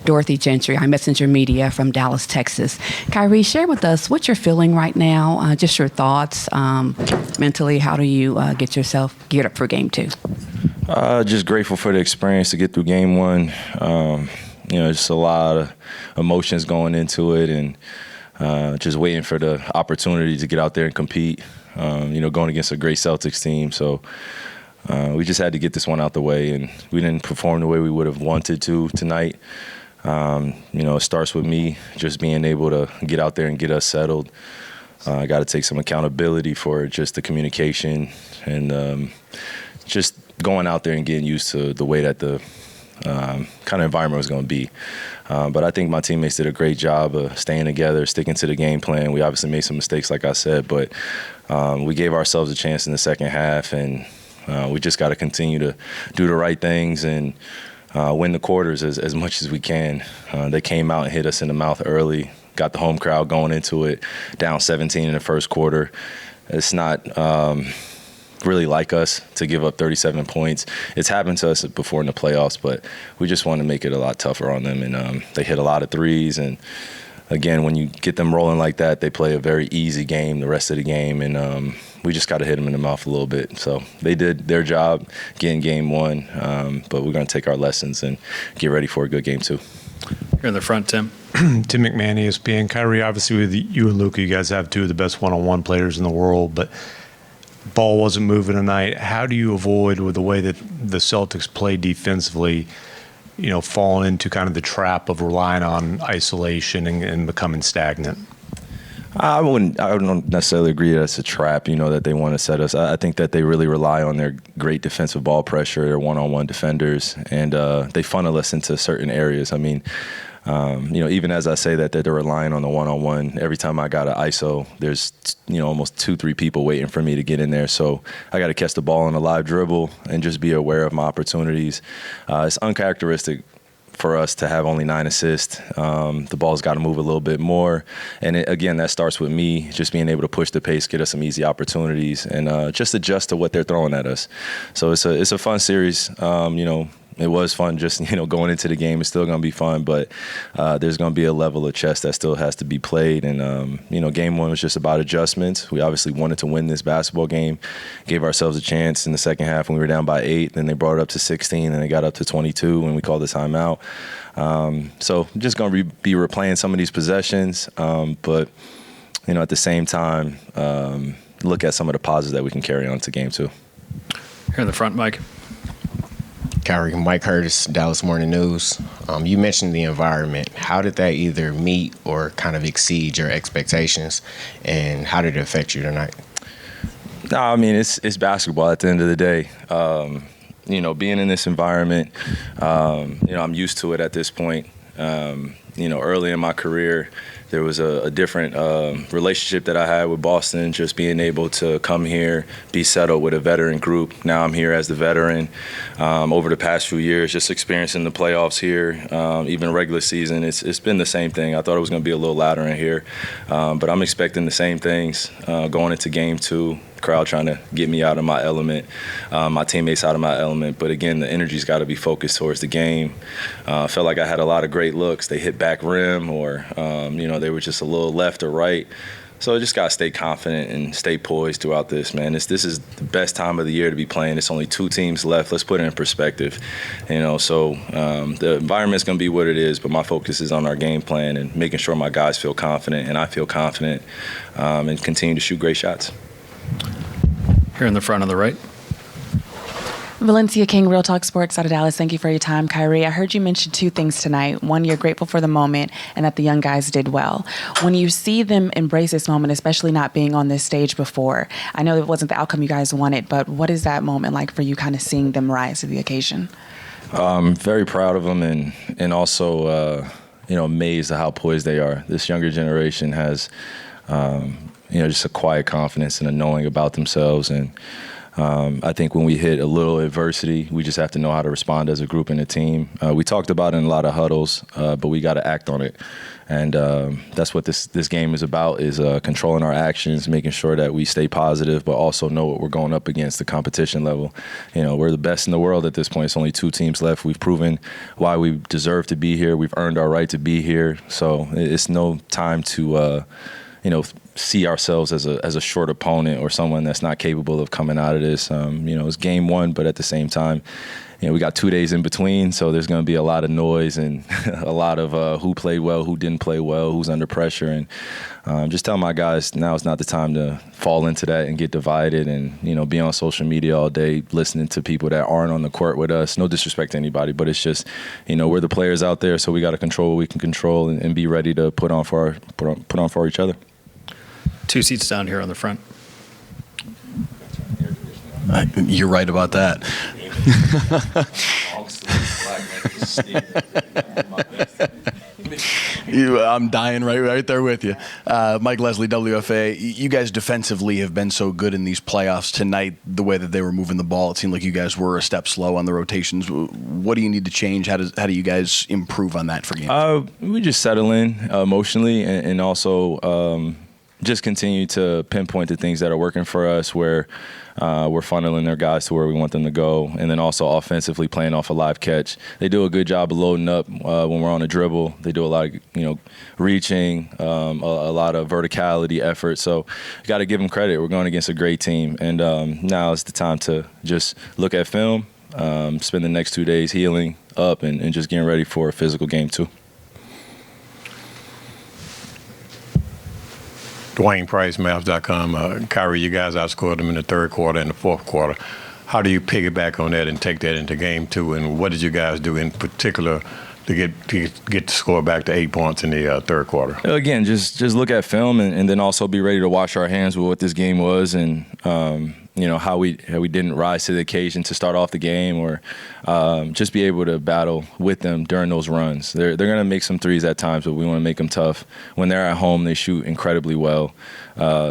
Dorothy Gentry, our messenger media from Dallas, Texas. Kyrie, share with us what you're feeling right now, just your thoughts mentally. How do you get yourself geared up for Game 2? Just grateful for the experience to get through Game 1. Just a lot of emotions going into it, and just waiting for the opportunity to get out there and compete. Going against a great Celtics team. So we just had to get this one out the way, and we didn't perform the way we would have wanted to tonight. It starts with me just being able to get out there and get us settled. I got to take some accountability for just the communication and just going out there and getting used to the way that the kind of environment was going to be. But I think my teammates did a great job of staying together, sticking to the game plan. We obviously made some mistakes, like I said, but we gave ourselves a chance in the second half, and we just got to continue to do the right things and win the quarters as much as we can. They came out and hit us in the mouth early, got the home crowd going into it, down 17 in the first quarter. It's not really like us to give up 37 points. It's happened to us before in the playoffs, but we just want to make it a lot tougher on them. And they hit a lot of threes. And, again, when you get them rolling like that, they play a very easy game the rest of the game. And we just got to hit them in the mouth a little bit. So they did their job getting Game 1, but we're going to take our lessons and get ready for a good Game 2. Here in the front, Tim. Tim McMahon, ESPN. Kyrie, obviously with you and Luka, you guys have two of the best one-on-one players in the world, but ball wasn't moving tonight. How do you avoid, with the way that the Celtics play defensively, falling into kind of the trap of relying on isolation and becoming stagnant? I don't necessarily agree that it's a trap, that they want to set us. I think that they really rely on their great defensive ball pressure, their one-on-one defenders, and they funnel us into certain areas. I mean, even as I say that they're relying on the one-on-one, every time I got an ISO, there's, almost 2-3 people waiting for me to get in there. So I got to catch the ball on a live dribble and just be aware of my opportunities. It's uncharacteristic for us to have only 9 assists. The ball's got to move a little bit more. And again, that starts with me just being able to push the pace, get us some easy opportunities, and just adjust to what they're throwing at us. So it's a fun series. It was fun just, going into the game. It's still going to be fun, but there's going to be a level of chess that still has to be played. And, Game 1 was just about adjustments. We obviously wanted to win this basketball game, gave ourselves a chance in the second half when we were down by 8. Then they brought it up to 16, and they got up to 22 when we called the timeout. So I'm just going to be replaying some of these possessions, but, at the same time, look at some of the positives that we can carry on to Game 2. Here in the front, Mike. Kyrie, Mike Curtis, Dallas Morning News. You mentioned the environment. How did that either meet or kind of exceed your expectations, and how did it affect you tonight? No, I mean, it's basketball at the end of the day. Being in this environment, I'm used to it at this point. Early in my career, there was a different relationship that I had with Boston, just being able to come here, be settled with a veteran group. Now I'm here as the veteran. Over the past few years, just experiencing the playoffs here, even regular season, it's been the same thing. I thought it was going to be a little louder in here, but I'm expecting the same things going into Game 2. Crowd trying to get me out of my element, my teammates out of my element. But again, the energy's got to be focused towards the game. Felt like I had a lot of great looks. They hit back rim, or they were just a little left or right. So I just got to stay confident and stay poised throughout this, man. This is the best time of the year to be playing. It's only 2 teams left. Let's put it in perspective, So the environment's going to be what it is, but my focus is on our game plan and making sure my guys feel confident and I feel confident, and continue to shoot great shots. Here in the front on the right. Valencia King, Real Talk Sports out of Dallas. Thank you for your time, Kyrie. I heard you mention 2 things tonight. One, you're grateful for the moment and that the young guys did well. When you see them embrace this moment, especially not being on this stage before, I know it wasn't the outcome you guys wanted, but what is that moment like for you, kind of seeing them rise to the occasion? Very proud of them and also, amazed at how poised they are. This younger generation has, just a quiet confidence and a knowing about themselves. And I think when we hit a little adversity, we just have to know how to respond as a group and a team. We talked about it in a lot of huddles, but we got to act on it. And that's what this game is about, is controlling our actions, making sure that we stay positive, but also know what we're going up against, the competition level. We're the best in the world at this point. It's only 2 teams left. We've proven why we deserve to be here. We've earned our right to be here. So it's no time to see ourselves as a short opponent or someone that's not capable of coming out of this. It's game 1, but at the same time, we got 2 days in between, so there's going to be a lot of noise and a lot of who played well, who didn't play well, who's under pressure. And just tell my guys now is not the time to fall into that and get divided and, be on social media all day listening to people that aren't on the court with us. No disrespect to anybody, but it's just, we're the players out there, so we got to control what we can control and be ready to put on for each other. 2 seats down here on the front. You're right about that. I'm dying right there with you. Mike Leslie, WFA, you guys defensively have been so good in these playoffs. Tonight, the way that they were moving the ball, it seemed like you guys were a step slow on the rotations. What do you need to change? How do you guys improve on that for games? We just settle in emotionally and also just continue to pinpoint the things that are working for us, where we're funneling their guys to where we want them to go. And then also offensively playing off a live catch. They do a good job of loading up when we're on a dribble. They do a lot of, reaching, a lot of verticality effort. So you got to give them credit. We're going against a great team. And now is the time to just look at film, spend the next 2 days healing up and just getting ready for a physical game 2. Dwayne Price, Mavs.com. Kyrie, you guys outscored them in the third quarter and the fourth quarter. How do you piggyback on that and take that into game 2? And what did you guys do in particular to get the score back to 8 points in the third quarter? Again, just look at film and then also be ready to wash our hands with what this game was and how we didn't rise to the occasion to start off the game, or just be able to battle with them during those runs. They're going to make some threes at times, but we want to make them tough. When they're at home, they shoot incredibly well.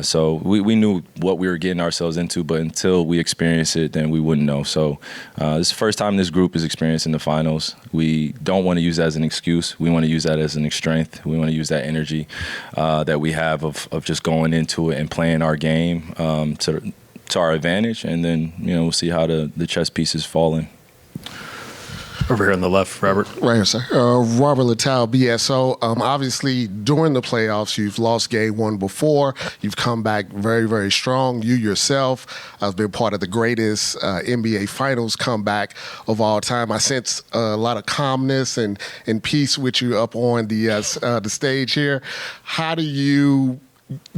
So we knew what we were getting ourselves into, but until we experience it, then we wouldn't know. So this is the first time this group is experiencing the finals. We don't want to use that as an excuse. We want to use that as an strength. We want to use that energy that we have of just going into it and playing our game to our advantage, and then we'll see how the chess pieces fall in. Over here on the left, Robert. Right here, sir. Robert Littell, BSO. Obviously, during the playoffs, you've lost game 1 before. You've come back very, very strong. You yourself have been part of the greatest NBA Finals comeback of all time. I sense a lot of calmness and peace with you up on the stage here. How do you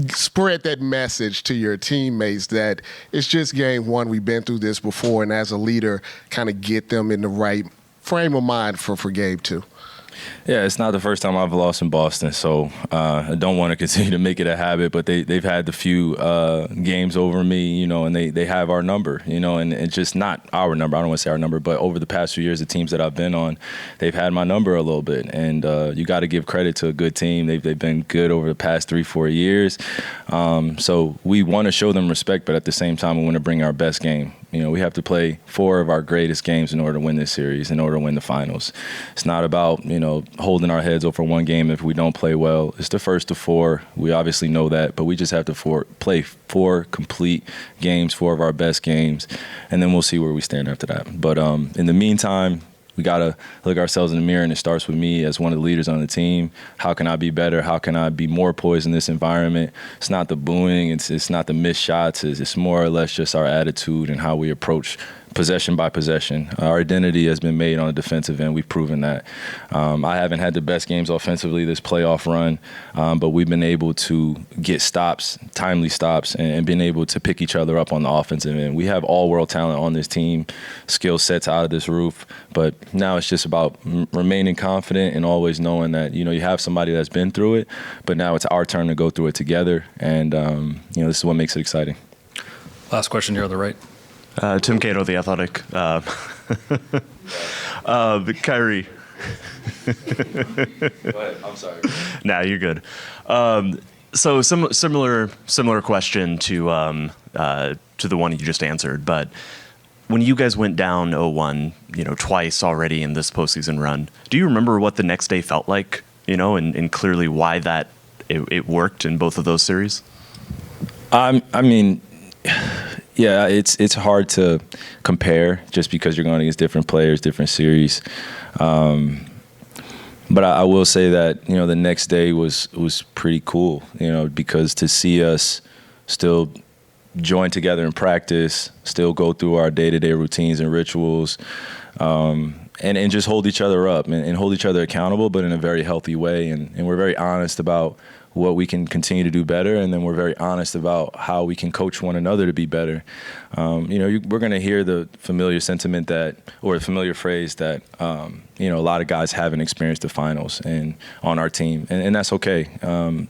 spread that message to your teammates that it's just game 1, we've been through this before, and as a leader, kind of get them in the right frame of mind for game 2? Yeah, it's not the first time I've lost in Boston, so I don't want to continue to make it a habit, but they've had the few games over me, and they have our number, and it's just not our number. I don't want to say our number, but over the past few years, the teams that I've been on, they've had my number a little bit, and you got to give credit to a good team. They've been good over the past 3-4 years, so we want to show them respect, but at the same time, we want to bring our best game. We have to play 4 of our greatest games in order to win this series, in order to win the finals. It's not about, holding our heads over one game if we don't play well. It's the first of 4. We obviously know that, but we just have to play 4 complete games, 4 of our best games, and then we'll see where we stand after that. But in the meantime, we got to look ourselves in the mirror, and it starts with me as one of the leaders on the team. How can I be better? How can I be more poised in this environment? It's not the booing. It's not the missed shots. It's more or less just our attitude and how we approach possession by possession. Our identity has been made on the defensive end. We've proven that. I haven't had the best games offensively this playoff run, but we've been able to get stops, timely stops, and been able to pick each other up on the offensive end. We have all-world talent on this team, skill sets out of this roof, but now it's just about remaining confident and always knowing that, you have somebody that's been through it, but now it's our turn to go through it together, and, this is what makes it exciting. Last question here on the right. Tim Cato, The Athletic. Kyrie. Go ahead. I'm sorry. Nah, you're good. So similar question to the one you just answered, but when you guys went down 0-1, twice already in this postseason run, do you remember what the next day felt like and clearly why that it worked in both of those series? I mean, yeah, it's hard to compare just because you're going against different players, different series. But I will say that, the next day was pretty cool, because to see us still join together in practice, still go through our day-to-day routines and rituals, and just hold each other up and hold each other accountable, but in a very healthy way. And we're very honest about what we can continue to do better, and then we're very honest about how we can coach one another to be better. We're going to hear the familiar sentiment or the familiar phrase that, a lot of guys haven't experienced the finals and on our team, and that's okay.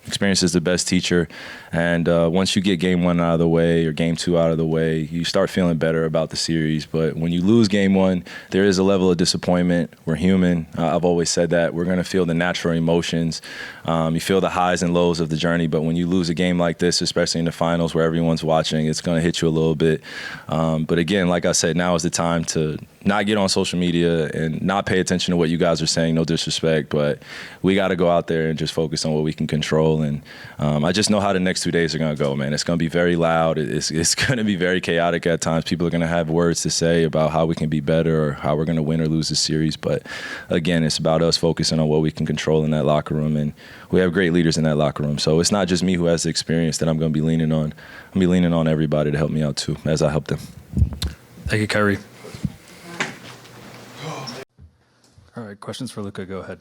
Experience is the best teacher, and once you get game 1 out of the way or game 2 out of the way, you start feeling better about the series. But when you lose game 1, there is a level of disappointment. We're human. I've always said that. We're going to feel the natural emotions. You feel the highs and lows of the journey, but when you lose a game like this, especially in the finals where everyone's watching, it's going to hit you a little bit. But again, like I said, now is the time to not get on social media and not pay attention to what you guys are saying, no disrespect, but we got to go out there and just focus on what we can control. And I just know how the next 2 days are going to go, man. It's going to be very loud. It's going to be very chaotic at times. People are going to have words to say about how we can be better or how we're going to win or lose the series. But again, it's about us focusing on what we can control in that locker room. And we have great leaders in that locker room. So it's not just me who has the experience that I'm going to be leaning on. I'm going to be leaning on everybody to help me out too, as I help them. Thank you, Kyrie. All right, questions for Luka. Go ahead.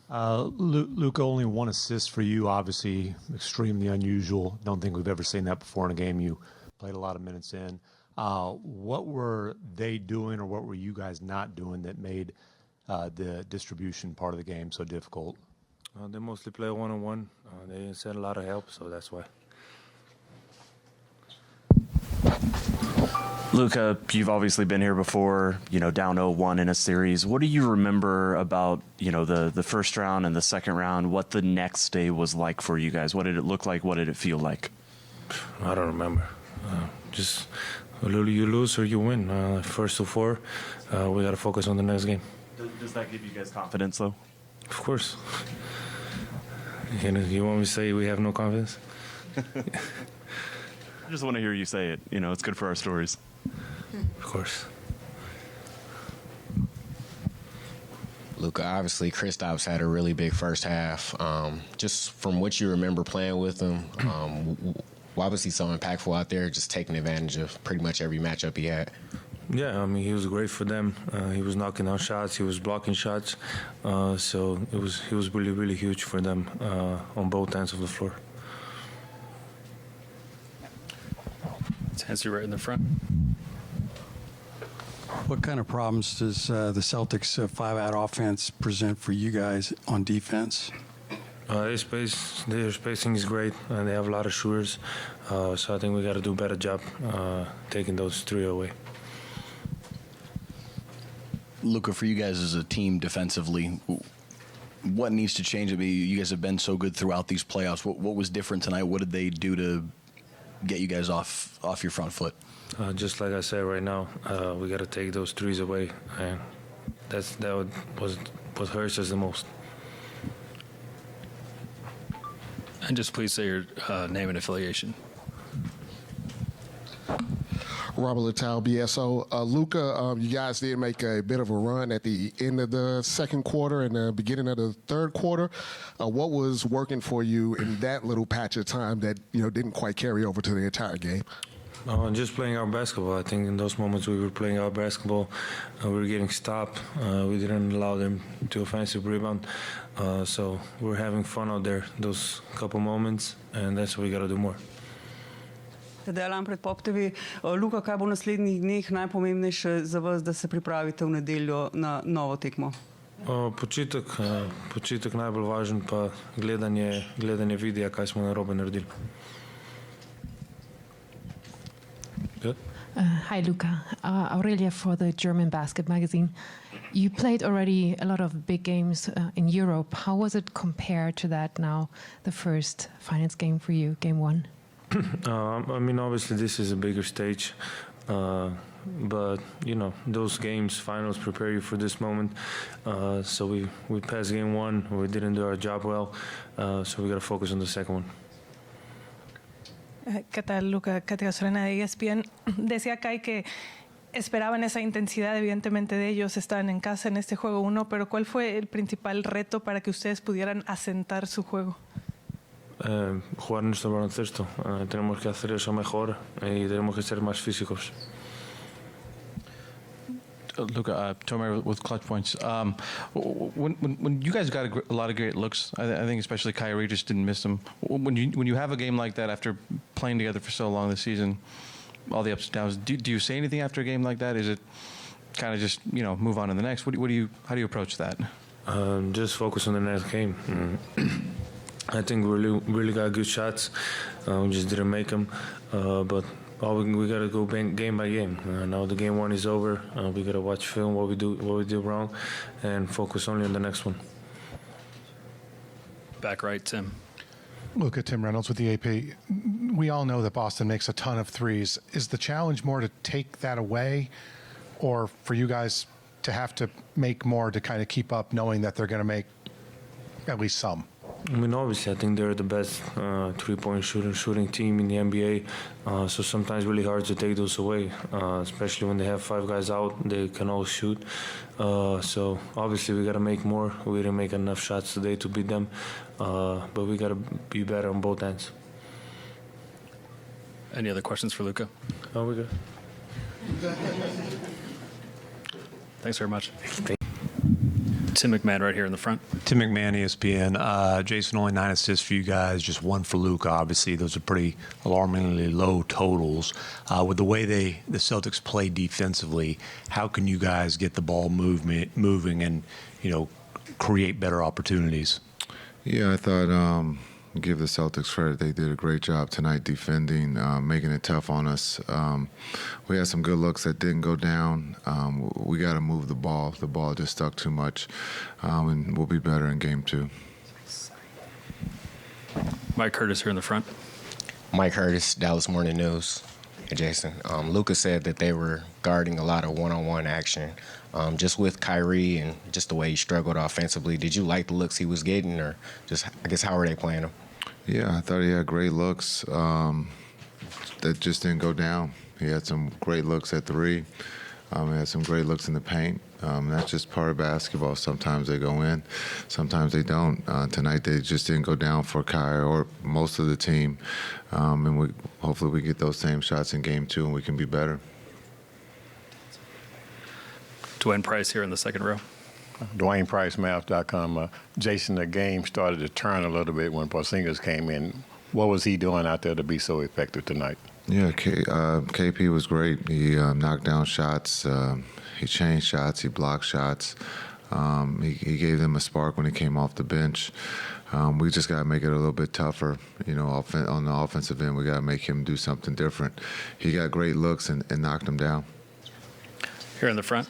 Luka, only 1 assist for you, obviously extremely unusual. Don't think we've ever seen that before in a game. You played a lot of minutes in. What were they doing, or what were you guys not doing that made the distribution part of the game so difficult? They mostly play one-on-one. They didn't send a lot of help, so that's why. Luka, you've obviously been here before, down 0-1 in a series. What do you remember about, the first round and the second round, what the next day was like for you guys? What did it look like? What did it feel like? I don't remember. Just you lose or you win. First to 4, we got to focus on the next game. Does that give you guys confidence, though? Of course. You want me to say we have no confidence? I just want to hear you say it. It's good for our stories. Of course. Luka, obviously, Kristaps had a really big first half. Just from what you remember playing with him, why was he so impactful out there, just taking advantage of pretty much every matchup he had? Yeah, I mean, he was great for them. He was knocking out shots. He was blocking shots. So he was really, really huge for them on both ends of the floor. It's Hansi right in the front. What kind of problems does the Celtics 5-out offense present for you guys on defense? Their spacing is great, and they have a lot of shooters. So I think we got to do a better job taking those 3 away. Luka, for you guys as a team defensively, what needs to change? I mean, you guys have been so good throughout these playoffs. What was different tonight? What did they do to get you guys off your front foot? Just like I said right now, we got to take those 3s away, and that was what hurts us the most. And just please say your name and affiliation. Robert Littell, BSO. Luka, you guys did make a bit of a run at the end of the second quarter and the beginning of the third quarter. What was working for you in that little patch of time that didn't quite carry over to the entire game? Just playing our basketball. I think in those moments we were playing our basketball. We were getting stopped. We didn't allow them to offensive rebound. So we're having fun out there those couple moments, and that's what we got to do more. Delam pred Poptevi. Luka, kaj bo v naslednjih dneh najpomembnejše za vas, da se pripravite v nedeljo na novo tekmo? Počitek najbolj važen, pa gledanje videa, kaj smo narobe naredili. Good. Hi, Luka. Aurelia for the German Basket magazine. You played already a lot of big games in Europe. How was it compared to that now, the first finals game for you, game 1? I mean, obviously this is a bigger stage. but those games, finals, prepare you for this moment. So we passed game one. We didn't do our job well, so we got to focus on the second one. ¿Qué tal, Luka? Katia Sorena de ESPN. Decía Kai que esperaban esa intensidad, evidentemente, de ellos. Estaban en casa en este juego 1, pero ¿cuál fue el principal reto para que ustedes pudieran asentar su juego? Jugar nuestro baloncesto. Tenemos que hacer eso mejor y tenemos que ser más físicos. Luka, Tomer with Clutch Points. When you guys got a lot of great looks, I think especially Kyrie just didn't miss them. When you have a game like that after playing together for so long this season, all the ups and downs, do you say anything after a game like that? Is it kind of just move on to the next? How do you approach that? Just focus on the next game. I think we really got good shots. We just didn't make them, but. We gotta go game by game. Now the game one is over. We gotta watch film, what we do wrong, and focus only on the next one. Back right, Tim. Luka, Tim Reynolds with the AP. We all know that Boston makes a ton of threes. Is the challenge more to take that away, or for you guys to have to make more to kind of keep up, knowing that they're going to make at least some? I mean, obviously, I think they're the best three-point shooting team in the NBA. So sometimes really hard to take those away, especially when they have 5 guys out. They can all shoot. So obviously, we got to make more. We didn't make enough shots today to beat them, but we got to be better on both ends. Any other questions for Luka? Oh, we're good. Thanks very much. Tim McMahon right here in the front. Tim McMahon, ESPN. Jason, only 9 assists for you guys, just 1 for Luka. Obviously, those are pretty alarmingly low totals. With the way the Celtics play defensively, how can you guys get the ball moving and create better opportunities? Yeah, I thought give the Celtics credit. They did a great job tonight defending, making it tough on us. We had some good looks that didn't go down. We got to move the ball. The ball just stuck too much, and we'll be better in game 2. Mike Curtis here in the front. Mike Curtis, Dallas Morning News. Hey, Jason. Luka said that they were guarding a lot of one-on-one action. Just with Kyrie and just the way he struggled offensively, did you like the looks he was getting, or just, I guess, how are they playing him? Yeah, I thought he had great looks that just didn't go down. He had some great looks at 3. He had some great looks in the paint. That's just part of basketball. Sometimes they go in, sometimes they don't. Tonight they just didn't go down for Kyrie or most of the team. And hopefully we get those same shots in game 2 and we can be better. Dwayne Price here in the second row. Dwayne Price, Mavs.com. Jason, the game started to turn a little bit when Porzingis came in. What was he doing out there to be so effective tonight? Yeah, KP was great. He knocked down shots. He changed shots. He blocked shots. He gave them a spark when he came off the bench. We just got to make it a little bit tougher. On the offensive end, we got to make him do something different. He got great looks and knocked them down. Here in the front.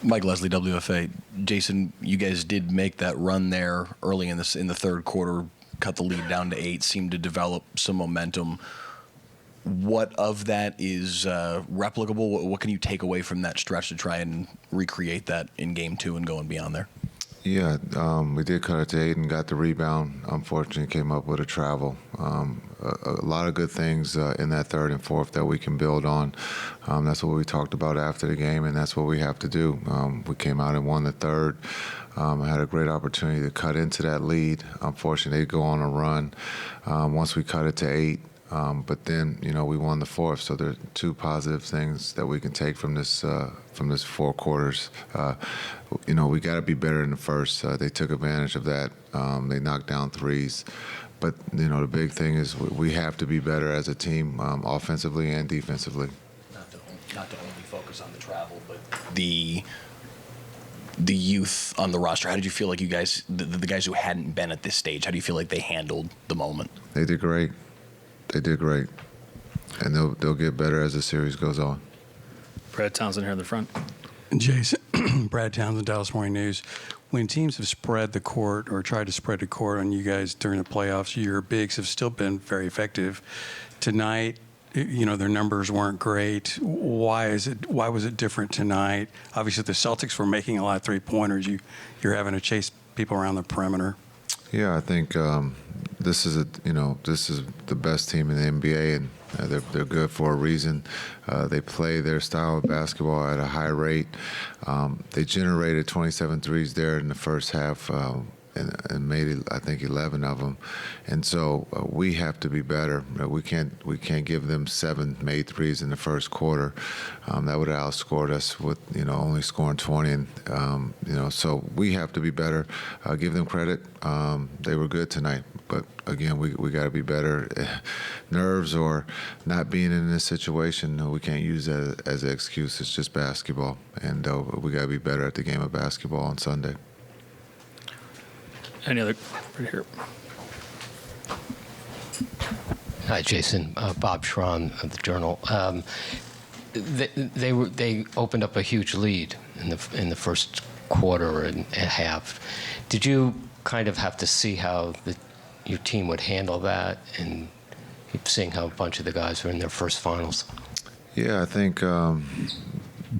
Mike Leslie, WFA. Jason, you guys did make that run there early in the third quarter, cut the lead down to 8, seemed to develop some momentum. What of that is replicable? What can you take away from that stretch to try and recreate that in game 2 and going beyond there? Yeah, we did cut it to 8 and got the rebound. Unfortunately, came up with a travel. A lot of good things in that third and fourth that we can build on. That's what we talked about after the game, and that's what we have to do. We came out and won the third. Had a great opportunity to cut into that lead. Unfortunately, they go on a run once we cut it to 8. But then, we won the fourth. So there are 2 positive things that we can take from this 4 quarters. We got to be better in the first. They took advantage of that. They knocked down threes. But, the big thing is we have to be better as a team, offensively and defensively. Not to only focus on the travel, but the youth on the roster. How did you feel like you guys, the guys who hadn't been at this stage, how do you feel like they handled the moment? They did great. They did great. And they'll get better as the series goes on. Brad Townsend here in the front. Jason, Brad Townsend, Dallas Morning News. When teams have spread the court or tried to spread the court on you guys during the playoffs, your bigs have still been very effective. Tonight, their numbers weren't great. Why was it different tonight? Obviously, the Celtics were making a lot of three-pointers. You're having to chase people around the perimeter. Yeah, I think this is the best team in the NBA, and they're good for a reason. They play their style of basketball at a high rate. They generated 27 threes there in the first half. And made, I think, 11 of them, and so we have to be better. We can't give them 7 made threes in the first quarter. That would have outscored us with only scoring 20, and so we have to be better. Give them credit. They were good tonight, but again, we got to be better. Nerves or not being in this situation, we can't use that as an excuse. It's just basketball, and we got to be better at the game of basketball on Sunday. Any other? Right here. Hi, Jason. Bob Schramm of the Journal. They opened up a huge lead in the first quarter and a half. Did you kind of have to see how your team would handle that, and seeing how a bunch of the guys were in their first finals? Yeah, I think.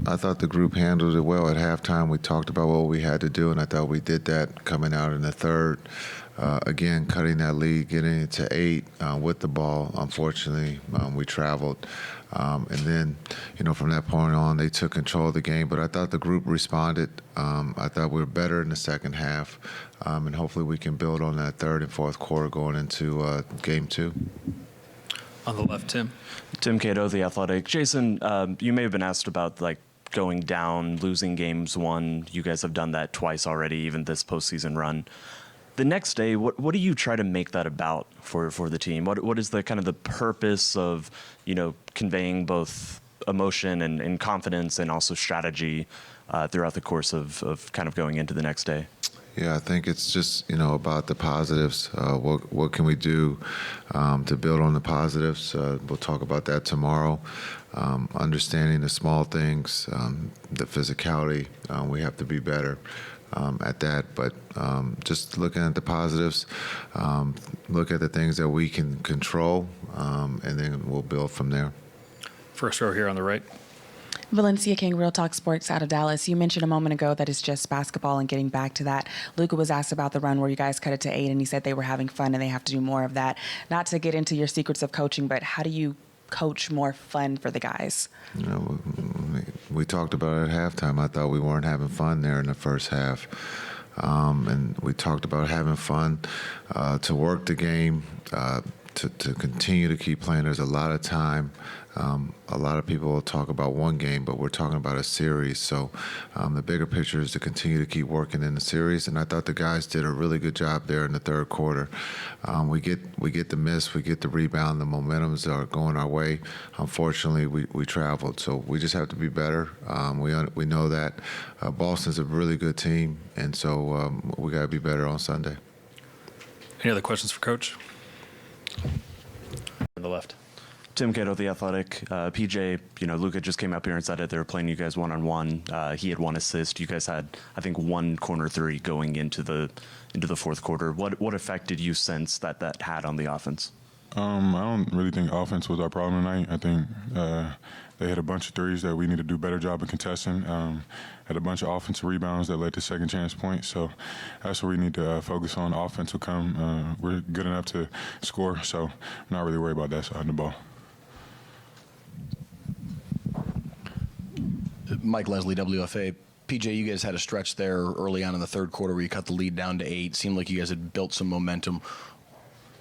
I thought the group handled it well at halftime. We talked about what we had to do, and I thought we did that coming out in the third. Again, cutting that lead, getting it to 8 with the ball. Unfortunately, we traveled. And then, from that point on, they took control of the game. But I thought the group responded. I thought we were better in the second half. And hopefully we can build on that third and fourth quarter going into Game 2. On the left, Tim. Tim Cato, The Athletic. Jason, you may have been asked about going down, losing games one. You guys have done that twice already, even this postseason run. The next day, what do you try to make that about for the team? What is the kind of the purpose of conveying both emotion and confidence and also strategy throughout the course of kind of going into the next day? Yeah, I think it's just about the positives. What can we do to build on the positives? We'll talk about that tomorrow. Understanding the small things, the physicality. We have to be better at that. But just looking at the positives, look at the things that we can control, and then we'll build from there. First row here on the right. Valencia King, Real Talk Sports out of Dallas. You mentioned a moment ago that it's just basketball, and getting back to that, Luka was asked about the run where you guys cut it to 8, and he said they were having fun and they have to do more of that. Not to get into your secrets of coaching, but how do you coach more fun for the guys? We talked about it at halftime. I thought we weren't having fun there in the first half. And we talked about having fun to work the game, to continue to keep playing. There's a lot of time. A lot of people will talk about one game, but we're talking about a series. So the bigger picture is to continue to keep working in the series. And I thought the guys did a really good job there in the third quarter. We get the miss, we get the rebound, the momentums are going our way. Unfortunately, we traveled. So we just have to be better. We know that Boston's a really good team, and so we got to be better on Sunday. Any other questions for Coach? On the left. Tim Cato, The Athletic. PJ, Luka just came up here and said it. They were playing you guys one-on-one. He had 1 assist. You guys had, I think, 1 corner 3 going into the fourth quarter. What effect did you sense that had on the offense? I don't really think offense was our problem tonight. I think they had a bunch of threes that we need to do a better job of contesting. Had a bunch of offensive rebounds that led to second chance points. So that's where we need to focus on. Offense will come. We're good enough to score, so I'm not really worried about that side of the ball. Mike Leslie, WFA. PJ, you guys had a stretch there early on in the third quarter where you cut the lead down to 8. Seemed like you guys had built some momentum.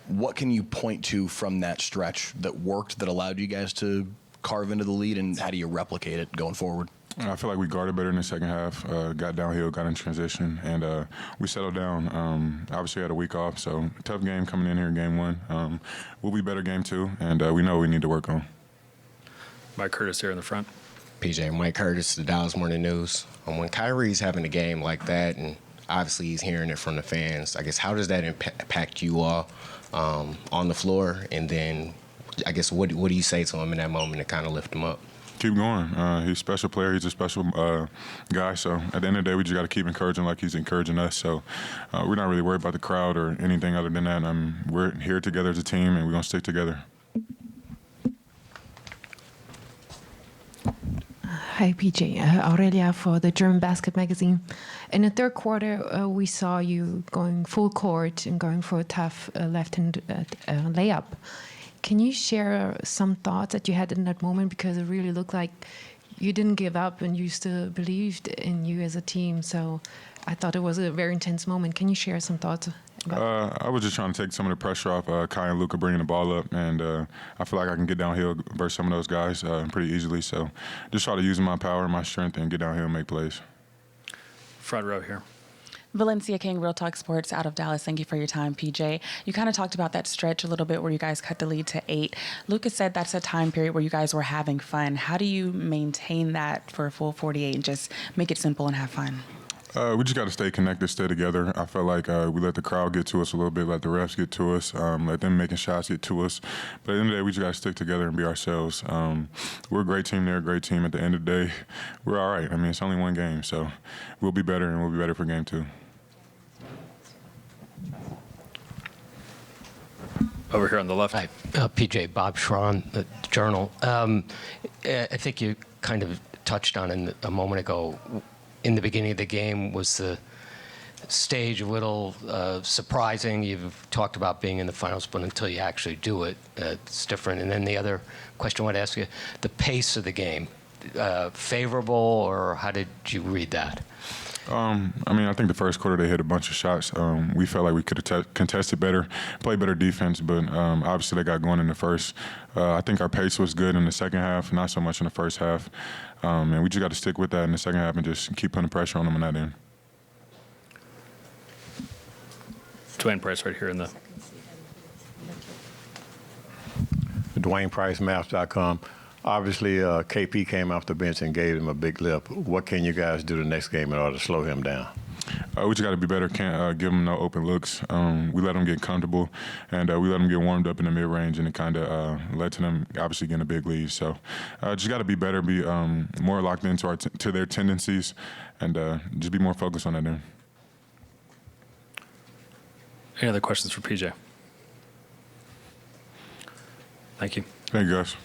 What can you point to from that stretch that worked, that allowed you guys to carve into the lead, and how do you replicate it going forward? I feel like we guarded better in the second half, got downhill, got in transition, and we settled down. Obviously had a week off, so tough game coming in here, Game 1. We'll be better Game 2, and we know what we need to work on. Mike Curtis here in the front. PJ, Mike Curtis, the Dallas Morning News. When Kyrie's having a game like that, and obviously he's hearing it from the fans, I guess how does that impact you all on the floor? And then I guess what do you say to him in that moment to kind of lift him up? Keep going. He's a special player. He's a special guy. So at the end of the day, we just got to keep encouraging like he's encouraging us. So we're not really worried about the crowd or anything other than that. We're here together as a team, and we're going to stick together. Hi, PJ. Aurelia for the German Basket magazine. In the third quarter, we saw you going full court and going for a tough left-hand layup. Can you share some thoughts that you had in that moment? Because it really looked like you didn't give up and you still believed in you as a team. So I thought it was a very intense moment. Can you share some thoughts? I was just trying to take some of the pressure off Kai and Luka bringing the ball up, and I feel like I can get downhill versus some of those guys pretty easily. So just try to use my power and my strength and get downhill and make plays. Front row here. Valencia King, Real Talk Sports out of Dallas. Thank you for your time, PJ. You kind of talked about that stretch a little bit where you guys cut the lead to 8. Lucas said that's a time period where you guys were having fun. How do you maintain that for a full 48 and just make it simple and have fun? We just got to stay connected, stay together. I felt like we let the crowd get to us a little bit, let the refs get to us, let them making shots get to us. But at the end of the day, we just got to stick together and be ourselves. We're a great team. They're a great team. At the end of the day, we're all right. I mean, it's only one game, so we'll be better, and we'll be better for game 2. Over here on the left. Hi, PJ, Bob Schron, the Journal. I think you kind of touched on it a moment ago. In the beginning of the game, was the stage a little surprising? You've talked about being in the finals, but until you actually do it, it's different. And then the other question I want to ask you, the pace of the game, favorable, or how did you read that? I mean, I think the first quarter they hit a bunch of shots. We felt like we could have contested better, played better defense, but obviously they got going in the first. I think our pace was good in the second half, not so much in the first half. And we just got to stick with that in the second half and just keep putting pressure on them on that end. Dwayne Price right here in the... Dwayne Price, Mavs.com. Obviously, KP came off the bench and gave him a big lip. What can you guys do the next game in order to slow him down? We just got to be better. Can't give him no open looks. We let him get comfortable, and we let him get warmed up in the mid-range, and it kind of led to them obviously getting a big lead. So just got to be better, be more locked into to their tendencies, and just be more focused on that end. Any other questions for PJ? Thank you. Thank you, guys.